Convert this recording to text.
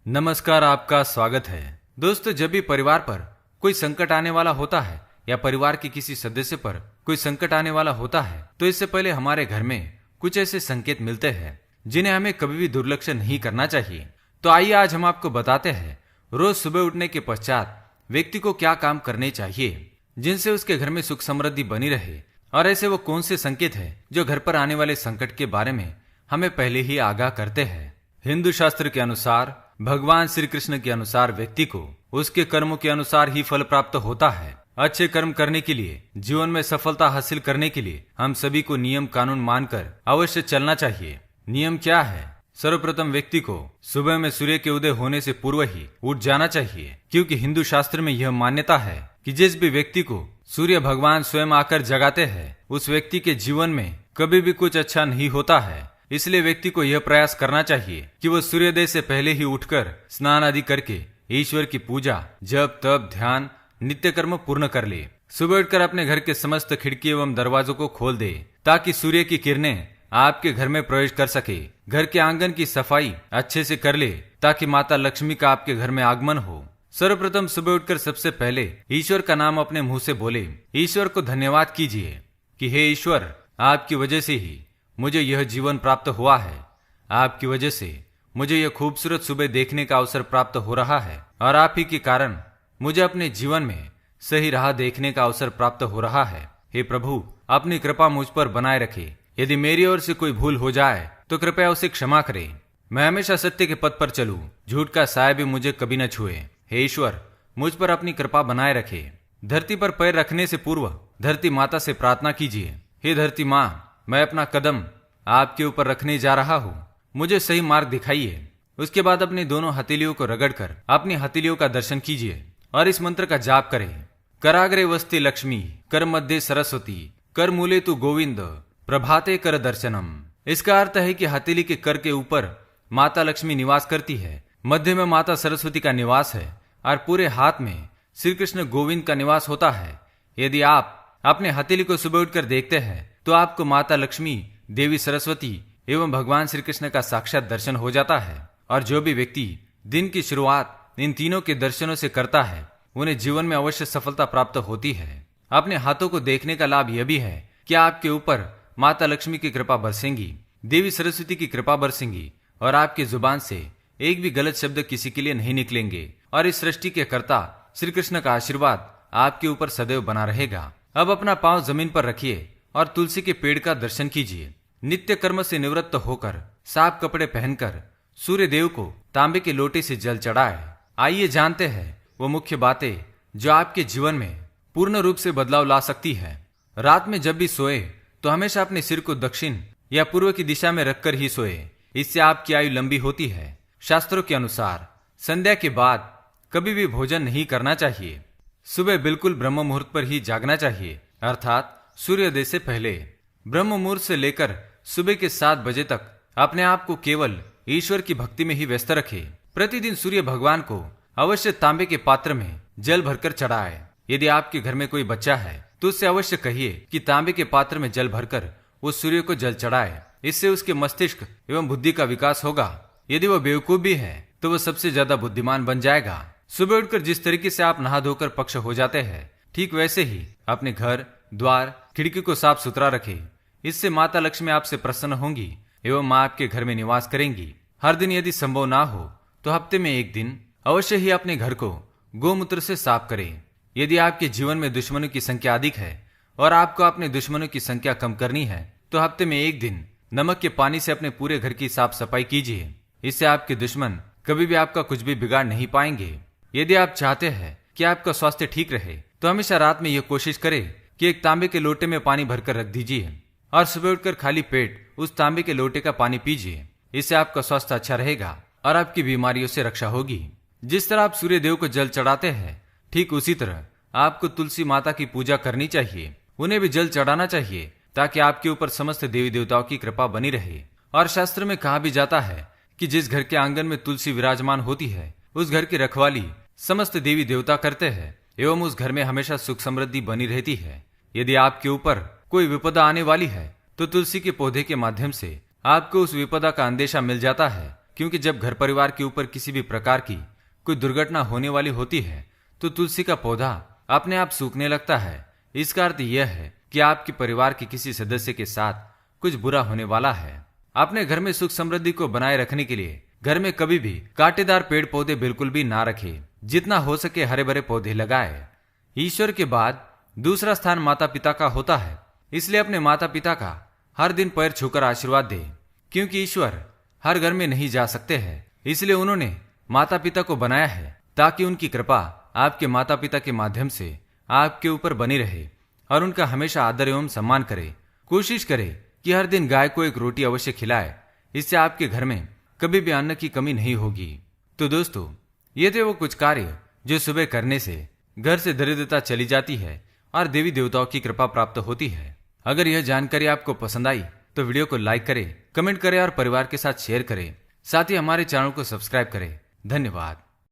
नमस्कार, आपका स्वागत है। दोस्तों, जब भी परिवार पर कोई संकट आने वाला होता है या परिवार के किसी सदस्य पर कोई संकट आने वाला होता है तो इससे पहले हमारे घर में कुछ ऐसे संकेत मिलते हैं जिन्हें हमें कभी भी दुर्लक्ष्य नहीं करना चाहिए। तो आइए आज हम आपको बताते हैं रोज सुबह उठने के पश्चात व्यक्ति को क्या काम करने चाहिए जिनसे उसके घर में सुख समृद्धि बनी रहे, और ऐसे वो कौन से संकेत है जो घर पर आने वाले संकट के बारे में हमें पहले ही आगाह करते हैं। हिंदू शास्त्र के अनुसार, भगवान श्री कृष्ण के अनुसार व्यक्ति को उसके कर्मों के अनुसार ही फल प्राप्त होता है। अच्छे कर्म करने के लिए, जीवन में सफलता हासिल करने के लिए हम सभी को नियम कानून मानकर अवश्य चलना चाहिए। नियम क्या है? सर्वप्रथम व्यक्ति को सुबह में सूर्य के उदय होने से पूर्व ही उठ जाना चाहिए, क्योंकि हिंदू शास्त्र में यह मान्यता है कि जिस भी व्यक्ति को सूर्य भगवान स्वयं आकर जगाते हैं उस व्यक्ति के जीवन में कभी भी कुछ अच्छा नहीं होता है। इसलिए व्यक्ति को यह प्रयास करना चाहिए कि वो सूर्योदय से पहले ही उठकर स्नान आदि करके ईश्वर की पूजा, जप, तप, ध्यान, नित्य कर्म पूर्ण कर ले। सुबह उठकर अपने घर के समस्त खिड़की एवं दरवाजों को खोल दे ताकि सूर्य की किरणें आपके घर में प्रवेश कर सके। घर के आंगन की सफाई अच्छे से कर ले ताकि माता लक्ष्मी का आपके घर में आगमन हो। सर्वप्रथम सुबह उठकर सबसे पहले ईश्वर का नाम अपने मुंह से बोले। ईश्वर को धन्यवाद कीजिए कि हे ईश्वर, आपकी वजह से ही मुझे यह जीवन प्राप्त हुआ है। आपकी वजह से मुझे यह खूबसूरत सुबह देखने का अवसर प्राप्त हो रहा है, और आप ही के कारण मुझे अपने जीवन में सही राह देखने का अवसर प्राप्त हो रहा है। हे प्रभु, अपनी कृपा मुझ पर बनाए रखे। यदि मेरी ओर से कोई भूल हो जाए तो कृपया उसे क्षमा करे। मैं हमेशा सत्य के पथ पर चलूं, झूठ का साया भी मुझे कभी न छुए। हे ईश्वर, मुझ पर अपनी कृपा बनाए रखे। धरती पर पैर रखने से पूर्व धरती माता से प्रार्थना कीजिए। हे धरती माँ, मैं अपना कदम आपके ऊपर रखने जा रहा हूँ, मुझे सही मार्ग दिखाइए। उसके बाद अपनी दोनों हथेलियों को रगड़कर अपनी हथेलियों का दर्शन कीजिए और इस मंत्र का जाप करें। कराग्रे वस्ति लक्ष्मी, कर मध्य सरस्वती, कर मूले तु गोविंद, प्रभाते कर दर्शनम। इसका अर्थ है कि हथेली के कर के ऊपर माता लक्ष्मी निवास करती है, मध्य में माता सरस्वती का निवास है और पूरे हाथ में श्री कृष्ण गोविंद का निवास होता है। यदि आप अपने हथेली को सुबह उठकर देखते हैं तो आपको माता लक्ष्मी, देवी सरस्वती एवं भगवान श्री कृष्ण का साक्षात दर्शन हो जाता है। और जो भी व्यक्ति दिन की शुरुआत इन तीनों के दर्शनों से करता है उन्हें जीवन में अवश्य सफलता प्राप्त होती है। अपने हाथों को देखने का लाभ यह भी है कि आपके ऊपर माता लक्ष्मी की कृपा बरसेंगी, देवी सरस्वती की कृपा बरसेंगी और आपकी जुबान से एक भी गलत शब्द किसी के लिए नहीं निकलेंगे, और इस सृष्टि के कर्ता श्री कृष्ण का आशीर्वाद आपके ऊपर सदैव बना रहेगा। अब अपना पांव जमीन पर रखिए और तुलसी के पेड़ का दर्शन कीजिए। नित्य कर्म से निवृत्त होकर साफ कपड़े पहनकर सूर्य देव को तांबे के लोटे से जल चढ़ाए। आइए जानते हैं वो मुख्य बातें जो आपके जीवन में पूर्ण रूप से बदलाव ला सकती है। रात में जब भी सोए तो हमेशा अपने सिर को दक्षिण या पूर्व की दिशा में रखकर ही सोए, इससे आपकी आयु लंबी होती है। शास्त्रों के अनुसार संध्या के बाद कभी भी भोजन नहीं करना चाहिए। सुबह बिल्कुल ब्रह्म मुहूर्त पर ही जागना चाहिए, अर्थात सूर्योदय से पहले। ब्रह्म मुहूर्त से लेकर सुबह के 7 बजे तक अपने आप को केवल ईश्वर की भक्ति में ही व्यस्त रखे। प्रतिदिन सूर्य भगवान को अवश्य तांबे के पात्र में जल भरकर चढ़ाए। यदि आपके घर में कोई बच्चा है तो उससे अवश्य कहिए कि तांबे के पात्र में जल भरकर वो सूर्य को जल चढ़ाए। इससे उसके मस्तिष्क एवं बुद्धि का विकास होगा। यदि वह बेवकूफ भी है तो वह सबसे ज्यादा बुद्धिमान बन जाएगा। सुबह उठकर जिस तरीके से आप नहा धोकर पक्ष हो जाते हैं, ठीक वैसे ही अपने घर, द्वार, खिड़की को साफ सुथरा रखें। इससे माता लक्ष्मी आपसे प्रसन्न होंगी एवं माँ आपके घर में निवास करेंगी। हर दिन यदि संभव ना हो तो हफ्ते में एक दिन अवश्य ही अपने घर को गोमूत्र से साफ करें। यदि आपके जीवन में दुश्मनों की संख्या अधिक है और आपको अपने दुश्मनों की संख्या कम करनी है तो हफ्ते में एक दिन नमक के पानी से अपने पूरे घर की साफ सफाई कीजिए। इससे आपके दुश्मन कभी भी आपका कुछ भी बिगाड़ नहीं पाएंगे। यदि आप चाहते हैं कि आपका स्वास्थ्य ठीक रहे तो हमेशा रात में यह कोशिश करें कि एक तांबे के लोटे में पानी भरकर रख दीजिए और सुबह उठकर खाली पेट उस तांबे के लोटे का पानी पीजिए। इससे आपका स्वास्थ्य अच्छा रहेगा और आपकी बीमारियों से रक्षा होगी। जिस तरह आप सूर्य देव को जल चढ़ाते हैं, ठीक उसी तरह आपको तुलसी माता की पूजा करनी चाहिए। उन्हें भी जल चढ़ाना चाहिए ताकि आपके ऊपर समस्त देवी देवताओं की कृपा बनी रहे। और शास्त्र में कहा भी जाता है कि जिस घर के आंगन में तुलसी विराजमान होती है उस घर की रखवाली समस्त देवी देवता करते हैं एवं उस घर में हमेशा सुख समृद्धि बनी रहती है। यदि आपके ऊपर कोई विपदा आने वाली है तो तुलसी के पौधे के माध्यम से आपको उस विपदा का अंदेशा मिल जाता है क्योंकि जब घर परिवार के ऊपर किसी भी प्रकार की कोई दुर्घटना होने वाली होती है तो तुलसी का पौधा अपने आप सूखने लगता है। इसका अर्थ यह है कि आपके परिवार के किसी सदस्य के साथ कुछ बुरा होने वाला है। अपने घर में सुख समृद्धि को बनाए रखने के लिए घर में कभी भी कांटेदार पेड़ पौधे बिल्कुल भी ना रखें। जितना हो सके हरे भरे पौधे लगाए। ईश्वर के बाद दूसरा स्थान माता पिता का होता है, इसलिए अपने माता पिता का हर दिन पैर छूकर आशीर्वाद दे, क्योंकि ईश्वर हर घर में नहीं जा सकते हैं। इसलिए उन्होंने माता पिता को बनाया है ताकि उनकी कृपा आपके माता पिता के माध्यम से आपके ऊपर बनी रहे और उनका हमेशा आदर एवं सम्मान करे। कोशिश करे कि हर दिन गाय को एक रोटी अवश्य खिलाए, इससे आपके घर में कभी भी अन्न की कमी नहीं होगी। तो दोस्तों, ये थे वो कुछ कार्य जो सुबह करने से घर से दरिद्रता चली जाती है और देवी देवताओं की कृपा प्राप्त होती है। अगर यह जानकारी आपको पसंद आई तो वीडियो को लाइक करें, कमेंट करें और परिवार के साथ शेयर करें। साथ ही हमारे चैनल को सब्सक्राइब करें। धन्यवाद।